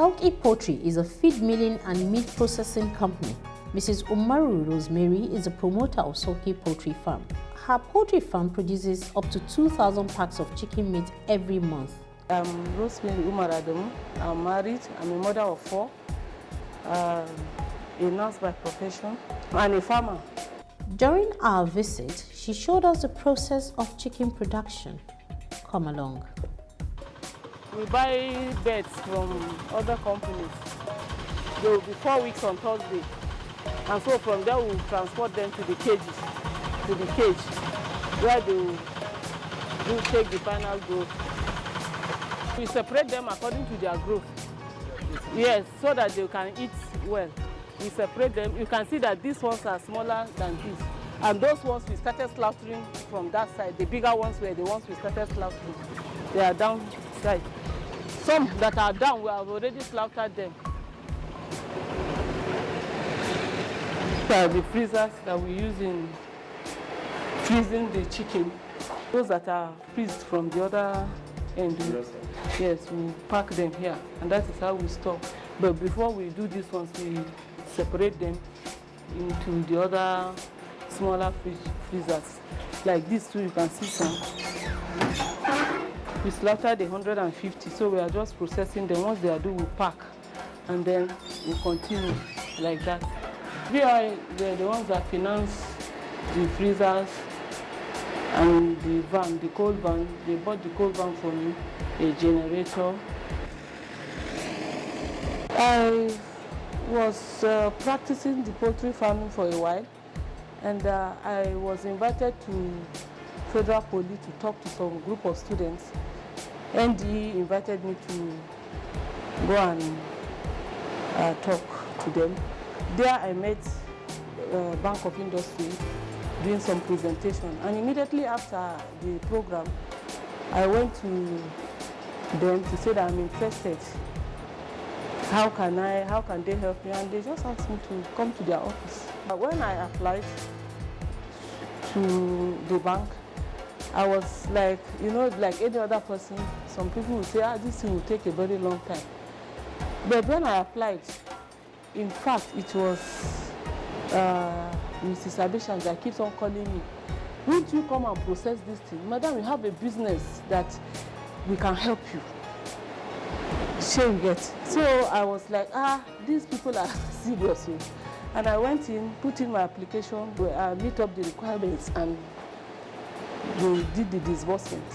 Sauki Poultry is a feed milling and meat processing company. Mrs. Rosemary is a promoter of Sauki Poultry Farm. Her poultry farm produces up to 2,000 packs of chicken meat every month. I'm Rosemary Umar Adamu. I'm married. I'm a mother of 4. A nurse by profession. I'm a farmer. During our visit, she showed us the process of chicken production. Come along. We buy birds from other companies. They will be 4 weeks on Thursday. And so from there we will transport them to the cage where they will take the final growth. We separate them according to their growth. Yes, so that they can eat well. We separate them. You can see that these ones are smaller than this. And those ones we started slaughtering from that side. The bigger ones were the ones we started slaughtering. They are downside. Some that are down, we have already slaughtered them. These are the freezers that we use in freezing the chicken. Those that are freezed from the other end, yes, we pack them here, and that is how we store. But before we do these ones, we separate them into the other smaller freezers. Like this too, you can see some. We slaughtered 150, so we are just processing them. Once they are due, we pack, and then we continue like that. We are the ones that finance the freezers and the van, the cold van. They bought the cold van for me, a generator. I was practicing the poultry farming for a while, and I was invited to Federal Poly to talk to some group of students. NDE invited me to go and talk to them. There I met Bank of Industry doing some presentation, and immediately after the program I went to them to say that I'm interested. How can they help me? And they just asked me to come to their office. When I applied to the bank, I was like, like any other person, some people will say, this thing will take a very long time. But when I applied, in fact, it was Mrs. Abishan that keeps on calling me. Won't you come and process this thing? Madam, we have a business that we can help you. Shall we get? So I was like, these people are serious. And I went in, put in my application, meet up the requirements, and we did the disbursement.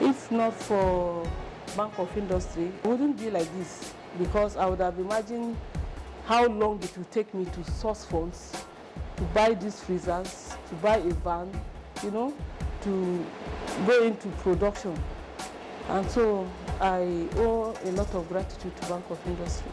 If not for Bank of Industry, it wouldn't be like this, because I would have imagined how long it would take me to source funds, to buy these freezers, to buy a van, to go into production. And so I owe a lot of gratitude to Bank of Industry.